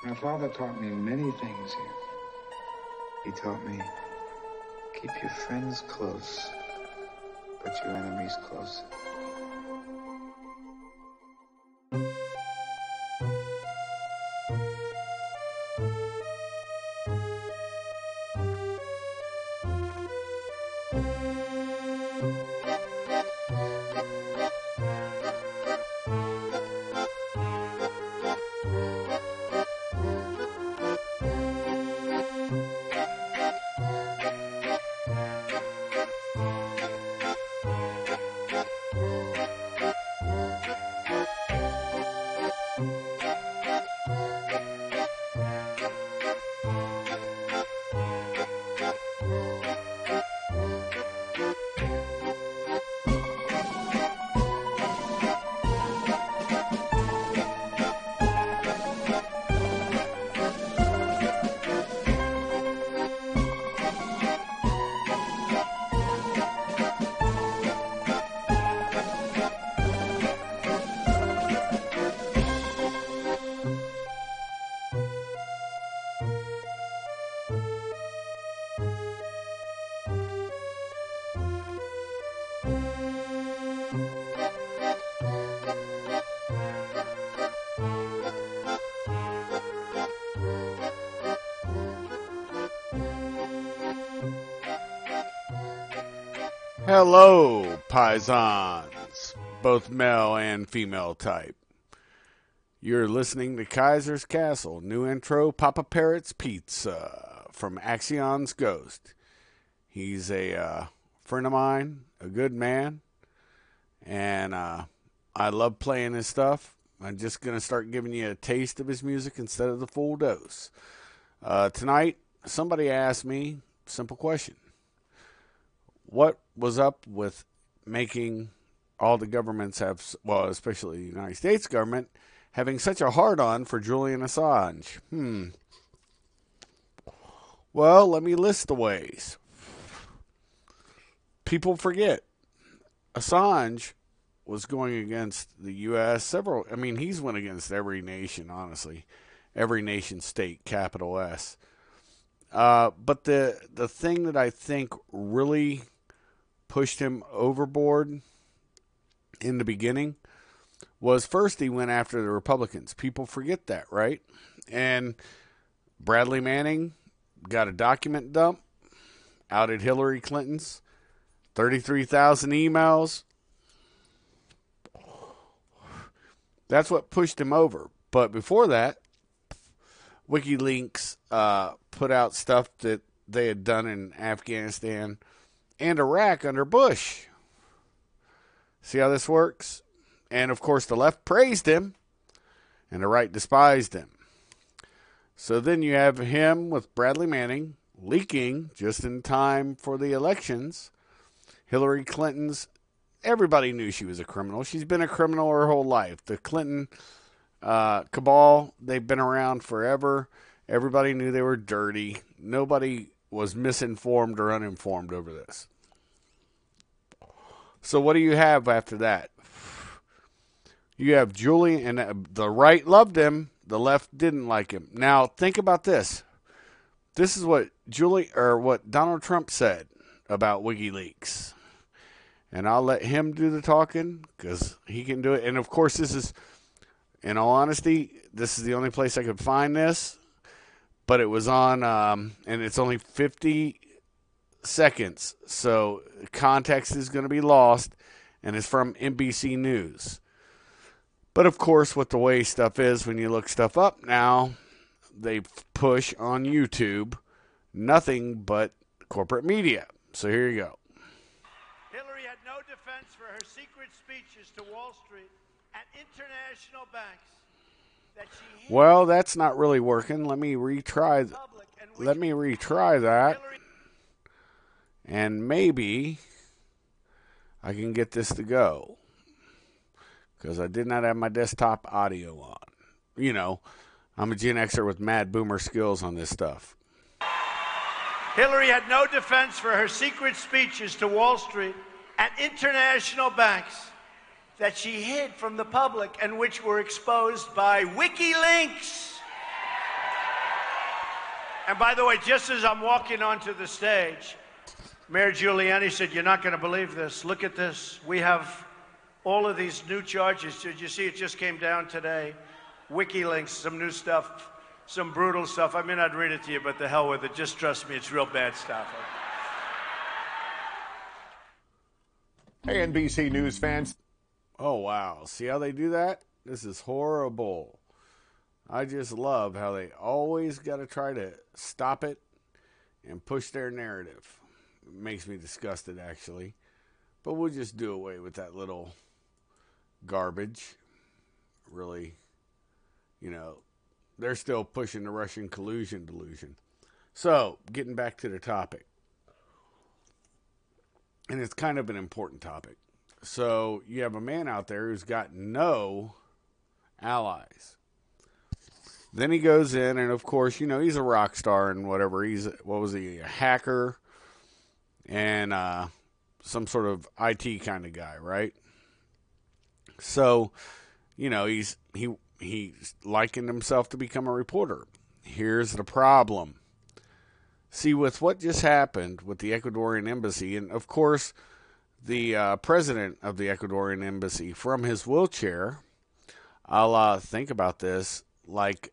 My father taught me many things here. He taught me, keep your friends close, but your enemies closer. Hello, paisans, both male and female type. You're listening to Kaiser's Castle, new intro, Papa Parrot's Pizza from Axion Ghost. He's a friend of mine, a good man, and I love playing his stuff. I'm just going to start giving you a taste of his music instead of the full dose. Tonight, somebody asked me a simple question. What was up with making all the governments have, well, especially the United States government, having such a hard-on for Julian Assange? Well, let me list the ways. People forget. Assange was going against the U.S. He's went against every nation, honestly. Every nation state, capital S. But the thing that I think really pushed him overboard in the beginning was first he went after the Republicans. People forget that, right? And Bradley Manning got a document dump, outed Hillary Clinton's 33,000 emails. That's what pushed him over. But before that, Wikileaks put out stuff that they had done in Afghanistan and Iraq under Bush. See how this works? And, of course, the left praised him, and the right despised him. So then you have him with Bradley Manning leaking, just in time for the elections, Hillary Clinton's. Everybody knew she was a criminal. She's been a criminal her whole life. The Clinton cabal, they've been around forever. Everybody knew they were dirty. Nobody was misinformed or uninformed over this. So what do you have after that? You have Julian, and the right loved him. The left didn't like him. Now, think about this. This is what what Donald Trump said about WikiLeaks. And I'll let him do the talking because he can do it. And, of course, this is, in all honesty, this is the only place I could find this. But it was on, and it's only 50 seconds. So context is going to be lost, and it's from NBC News. But, of course, with the way stuff is, when you look stuff up now, they push on YouTube nothing but corporate media. So here you go. Hillary had no defense for her secret speeches to Wall Street and international banks. Well, that's not really working. Let me retry that. And maybe I can get this to go. Because I did not have my desktop audio on. You know, I'm a Gen Xer with mad boomer skills on this stuff. Hillary had no defense for her secret speeches to Wall Street and international banks that she hid from the public and which were exposed by Wikileaks. And by the way, just as I'm walking onto the stage, Mayor Giuliani said, "You're not going to believe this. Look at this. We have all of these new charges. Did you see it just came down today? Wikileaks, some new stuff, some brutal stuff. I may not read it to you, but the hell with it. Just trust me, it's real bad stuff." Hey, NBC News fans. Oh, wow. See how they do that? This is horrible. I just love how they always got to try to stop it and push their narrative. It makes me disgusted, actually. But we'll just do away with that little garbage. Really, you know, they're still pushing the Russian collusion delusion. So, getting back to the topic. And it's kind of an important topic. So, you have a man out there who's got no allies. Then he goes in, and of course, you know, he's a rock star and whatever. He's, what was he, a hacker and some sort of IT kind of guy, right? So, you know, he's likened himself to become a reporter. Here's the problem. See, with what just happened with the Ecuadorian embassy, and of course, the president of the Ecuadorian embassy from his wheelchair, I'll think about this like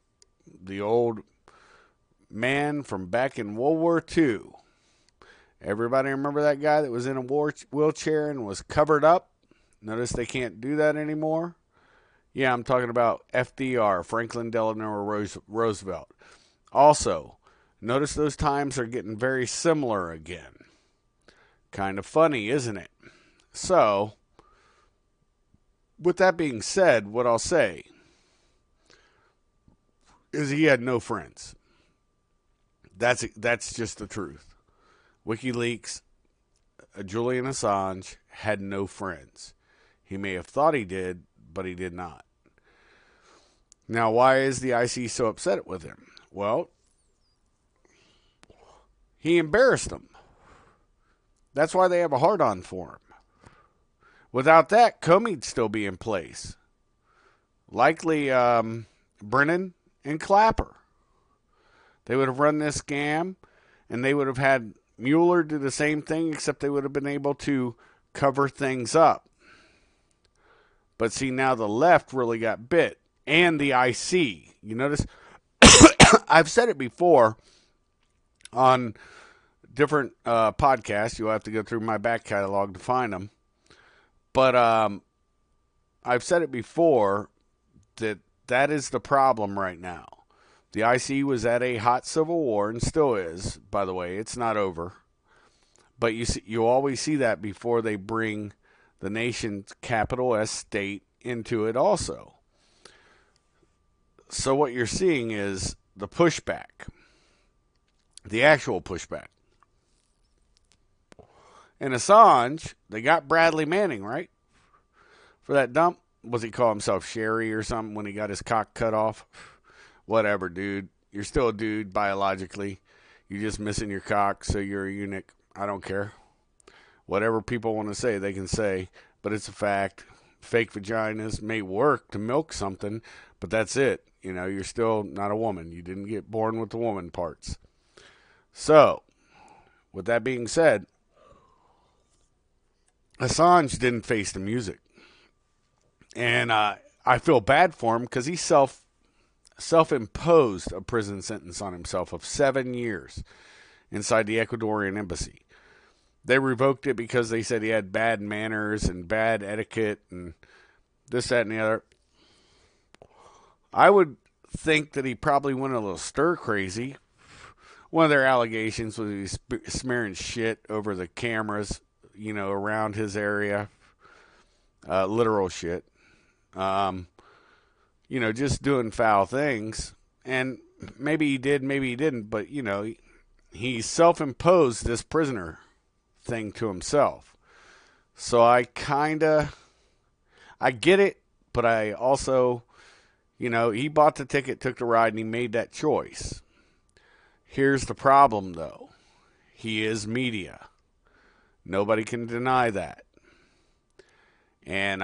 the old man from back in World War II. Everybody remember that guy that was in a wheelchair and was covered up? Notice they can't do that anymore? Yeah, I'm talking about FDR, Franklin Delano Roosevelt. Also, notice those times are getting very similar again. Kind of funny, isn't it? So, with that being said, what I'll say is he had no friends. That's just the truth. WikiLeaks, Julian Assange had no friends. He may have thought he did, but he did not. Now, why is the IC so upset with him? Well, he embarrassed them. That's why they have a hard-on for him. Without that, Comey'd still be in place. Likely Brennan and Clapper. They would have run this scam, and they would have had Mueller do the same thing, except they would have been able to cover things up. But see, now the left really got bit, and the IC. You notice? I've said it before on different podcasts. You'll have to go through my back catalog to find them. But I've said it before that is the problem right now. The IC was at a hot civil war and still is, by the way. It's not over. But you always see that before they bring the nation's capital S state into it also. So what you're seeing is the pushback. The actual pushback. And Assange, they got Bradley Manning, right? For that dump. Was he call himself Sherry or something when he got his cock cut off? Whatever, dude. You're still a dude biologically. You're just missing your cock, so you're a eunuch. I don't care. Whatever people want to say, they can say. But it's a fact. Fake vaginas may work to milk something, but that's it. You know, you're still not a woman. You didn't get born with the woman parts. So, with that being said, Assange didn't face the music. And I feel bad for him because he self-imposed a prison sentence on himself of 7 years inside the Ecuadorian embassy. They revoked it because they said he had bad manners and bad etiquette and this, that, and the other. I would think that he probably went a little stir crazy. One of their allegations was he was smearing shit over the cameras, you know, around his area. Literal shit. You know, just doing foul things. And maybe he did, maybe he didn't. But, you know, he self-imposed this prisoner thing to himself. So I get it. But I also, you know, he bought the ticket, took the ride, and he made that choice. Here's the problem, though. He is media. Nobody can deny that. And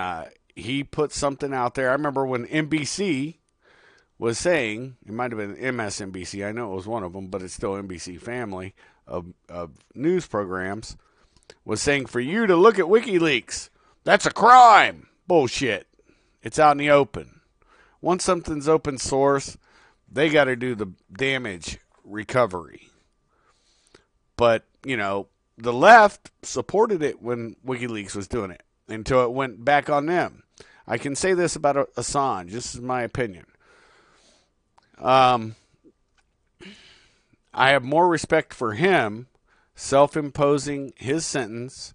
he put something out there. I remember when NBC was saying, it might have been MSNBC, I know it was one of them, but it's still NBC family of news programs, was saying for you to look at WikiLeaks, that's a crime. Bullshit. It's out in the open. Once something's open source, they got to do the damage recovery. But, the left supported it when WikiLeaks was doing it until it went back on them. I can say this about Assange. This is my opinion. I have more respect for him self-imposing his sentence,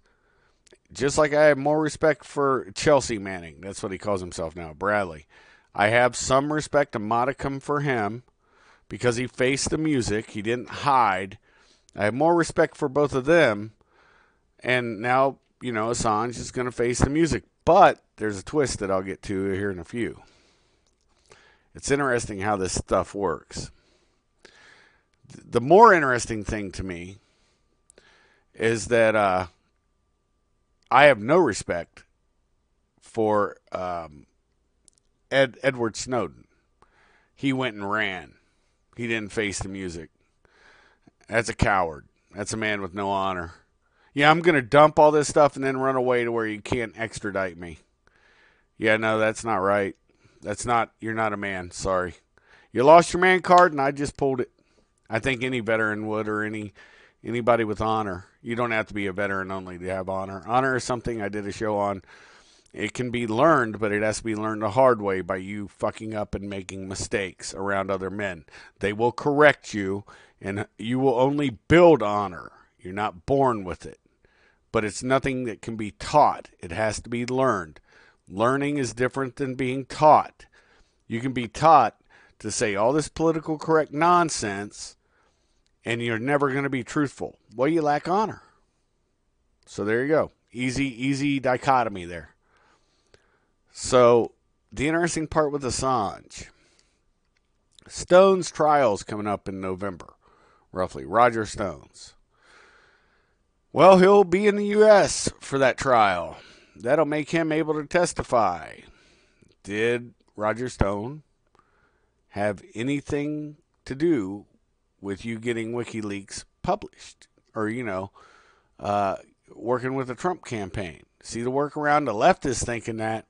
just like I have more respect for Chelsea Manning. That's what he calls himself now, Bradley. I have some respect, a modicum for him, because he faced the music. He didn't hide. I have more respect for both of them. And now, Assange is going to face the music. But there's a twist that I'll get to here in a few. It's interesting how this stuff works. The more interesting thing to me is that I have no respect for Edward Snowden. He went and ran. He didn't face the music. That's a coward. That's a man with no honor. Yeah, I'm going to dump all this stuff and then run away to where you can't extradite me. Yeah, no, that's not right. You're not a man. Sorry. You lost your man card and I just pulled it. I think any veteran would, or anybody with honor. You don't have to be a veteran only to have honor. Honor is something I did a show on. It can be learned, but it has to be learned the hard way by you fucking up and making mistakes around other men. They will correct you, and you will only build honor. You're not born with it. But it's nothing that can be taught. It has to be learned. Learning is different than being taught. You can be taught to say all this political correct nonsense, and you're never going to be truthful. Well, you lack honor. So there you go. Easy dichotomy there. So the interesting part with Assange. Stone's trial is coming up in November, roughly. Roger Stone's. Well, he'll be in the U.S. for that trial. That'll make him able to testify. Did Roger Stone have anything to do with you getting WikiLeaks published? Or, working with the Trump campaign? See the workaround? The left is thinking that.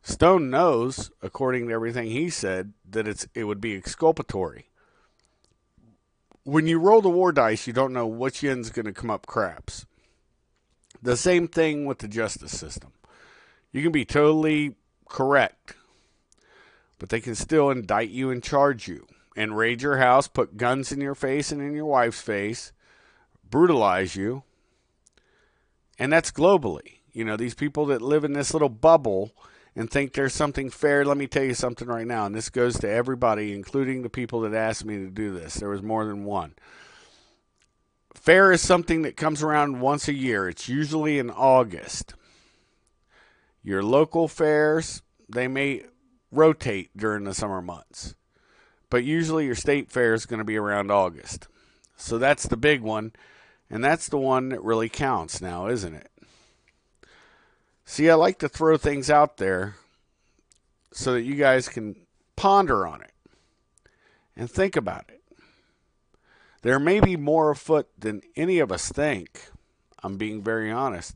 Stone knows, according to everything he said, that it would be exculpatory. When you roll the war dice, you don't know which end's going to come up craps. The same thing with the justice system. You can be totally correct, but they can still indict you and charge you and raid your house, put guns in your face and in your wife's face, brutalize you. And that's globally. These people that live in this little bubble and think there's something fair. Let me tell you something right now, and this goes to everybody, including the people that asked me to do this. There was more than one. Fair is something that comes around once a year. It's usually in August. Your local fairs, they may rotate during the summer months. But usually your state fair is going to be around August. So that's the big one, and that's the one that really counts now, isn't it? See, I like to throw things out there so that you guys can ponder on it and think about it. There may be more afoot than any of us think. I'm being very honest.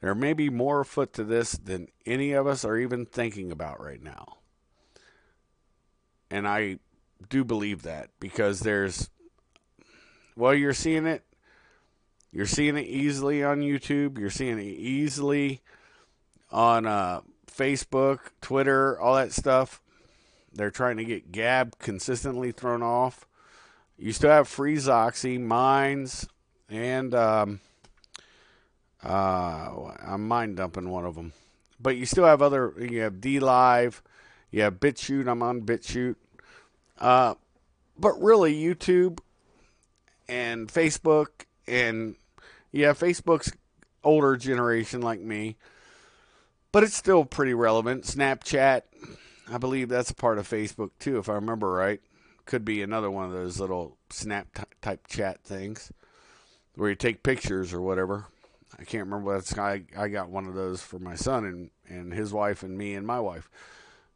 There may be more afoot to this than any of us are even thinking about right now. And I do believe that because you're seeing it. You're seeing it easily on YouTube. You're seeing it easily on Facebook, Twitter, all that stuff. They're trying to get Gab consistently thrown off. You still have Free Zoxy, Minds, and I'm mind dumping one of them. But you still have you have D-Live, you have BitChute, I'm on BitChute. But really, YouTube and Facebook, and Facebook's older generation like me. But it's still pretty relevant. Snapchat, I believe that's a part of Facebook too, if I remember right. Could be another one of those little snap type chat things where you take pictures or whatever. I can't remember what I got one of those for my son and his wife and me and my wife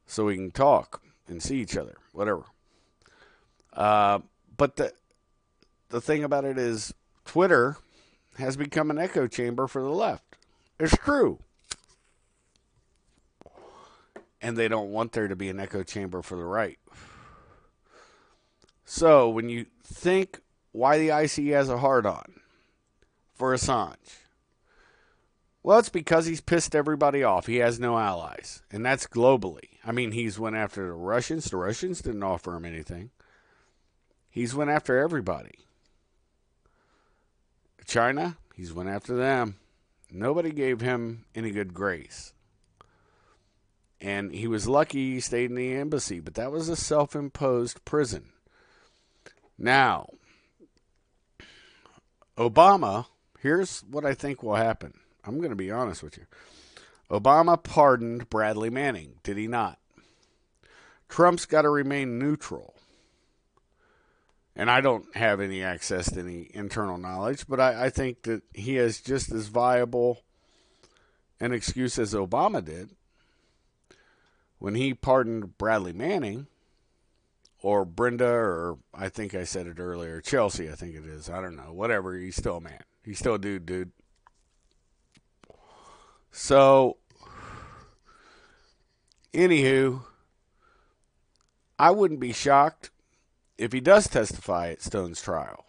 so we can talk and see each other. whatever. But the thing about it is Twitter has become an echo chamber for the left. It's true. And they don't want there to be an echo chamber for the right. So when you think why the IC has a hard-on for Assange, well, it's because he's pissed everybody off. He has no allies, and that's globally. I mean, he's went after the Russians. The Russians didn't offer him anything. He's went after everybody. China, he's went after them. Nobody gave him any good grace. And he was lucky he stayed in the embassy, but that was a self-imposed prison. Now, Obama, here's what I think will happen. I'm going to be honest with you. Obama pardoned Bradley Manning, did he not? Trump's got to remain neutral. And I don't have any access to any internal knowledge, but I think that he has just as viable an excuse as Obama did when he pardoned Bradley Manning, or Brenda, or I think I said it earlier, Chelsea, I think it is. I don't know. Whatever. He's still a man. He's still a dude. So, anywho, I wouldn't be shocked if he does testify at Stone's trial.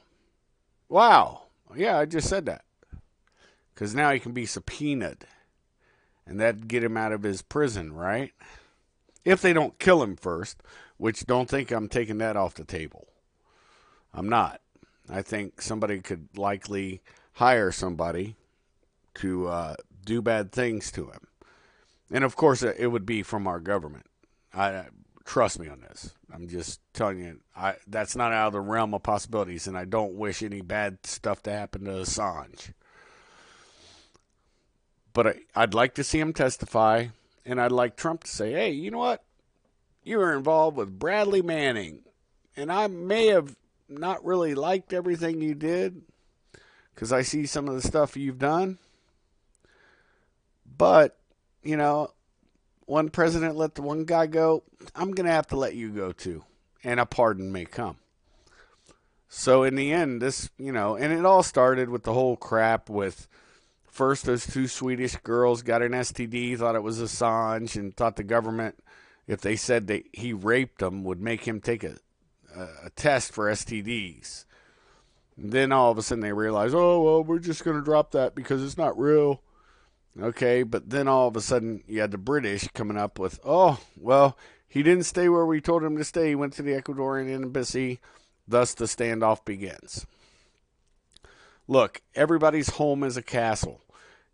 Wow. Yeah, I just said that. Because now he can be subpoenaed. And that'd get him out of his prison, right? If they don't kill him first, which don't think I'm taking that off the table. I'm not. I think somebody could likely hire somebody to do bad things to him. And, of course, it would be from our government. Trust me on this. I'm just telling you, that's not out of the realm of possibilities, and I don't wish any bad stuff to happen to Assange. But I'd like to see him testify, and I'd like Trump to say, hey, you know what? You were involved with Bradley Manning, and I may have not really liked everything you did because I see some of the stuff you've done. But, you know, one president let the one guy go, I'm going to have to let you go too. And a pardon may come. So in the end, this, you know, and it all started with the whole crap with first those two Swedish girls got an STD, thought it was Assange, and thought the government, if they said that he raped them, would make him take a test for STDs. And then all of a sudden they realized, oh, well, we're just going to drop that because it's not real. Okay, but then all of a sudden you had the British coming up with, oh, well, he didn't stay where we told him to stay. He went to the Ecuadorian embassy. Thus the standoff begins. Look, everybody's home is a castle.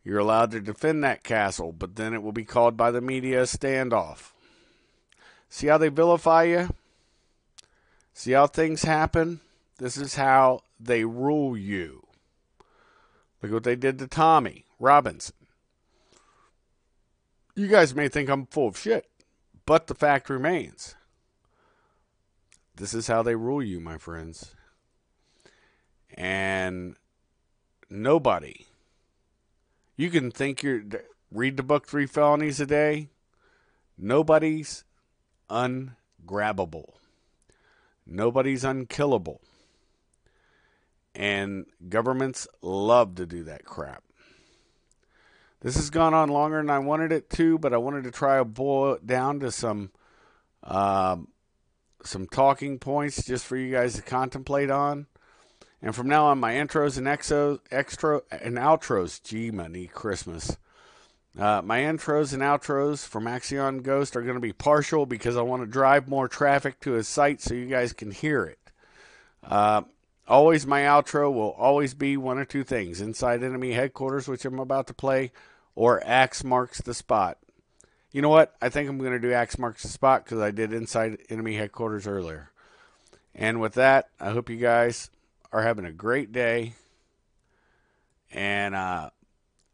You're allowed to defend that castle, but then it will be called by the media a standoff. See how they vilify you? See how things happen? This is how they rule you. Look what they did to Tommy Robinson. You guys may think I'm full of shit, but the fact remains. This is how they rule you, my friends. And nobody. You can think read the book 3 Felonies a Day. Nobody's ungrabbable. Nobody's unkillable. And governments love to do that crap. This has gone on longer than I wanted it to, but I wanted to try to boil it down to some talking points just for you guys to contemplate on. And from now on, my intros and outros, gee, money, Christmas. My intros and outros from Axion Ghost are going to be partial because I want to drive more traffic to his site so you guys can hear it. Always my outro will always be one or two things. Inside Enemy Headquarters, which I'm about to play, or Axe Marks the Spot. You know what? I think I'm going to do Axe Marks the Spot because I did Inside Enemy Headquarters earlier. And with that, I hope you guys are having a great day. And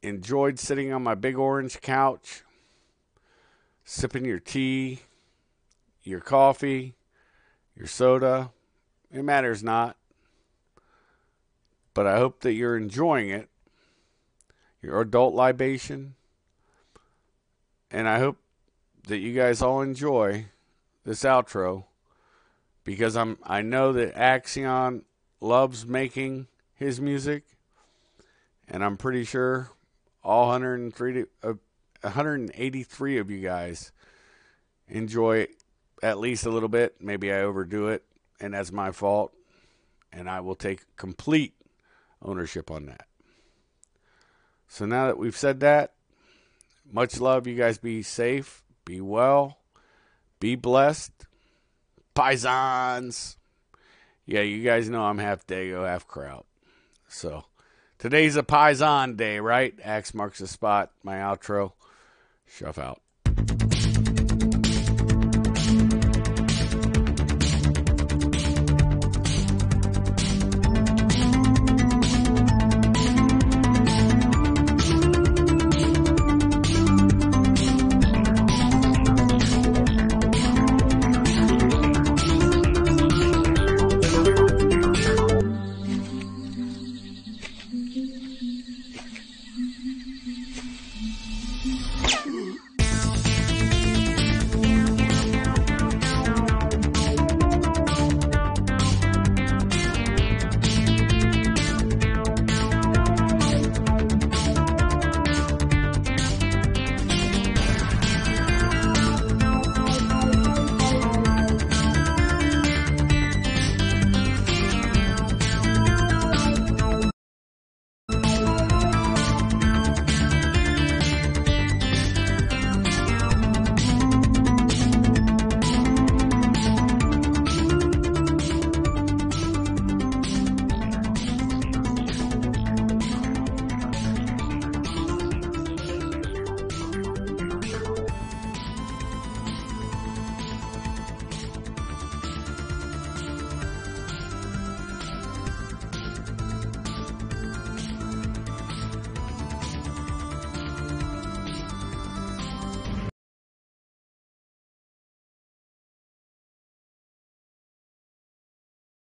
enjoyed sitting on my big orange couch, sipping your tea, your coffee, your soda. It matters not. But I hope that you're enjoying it. Your adult libation. And I hope that you guys all enjoy this outro because I know that Axion loves making his music, and I'm pretty sure all 183 of you guys enjoy it at least a little bit. Maybe I overdo it, and that's my fault, and I will take complete ownership on that. So now that we've said that, much love. You guys be safe, be well, be blessed. Paisans. Yeah, you guys know I'm half Dago, half Kraut. So today's a Paisan day, right? Axe marks the spot. My outro. Shuff out.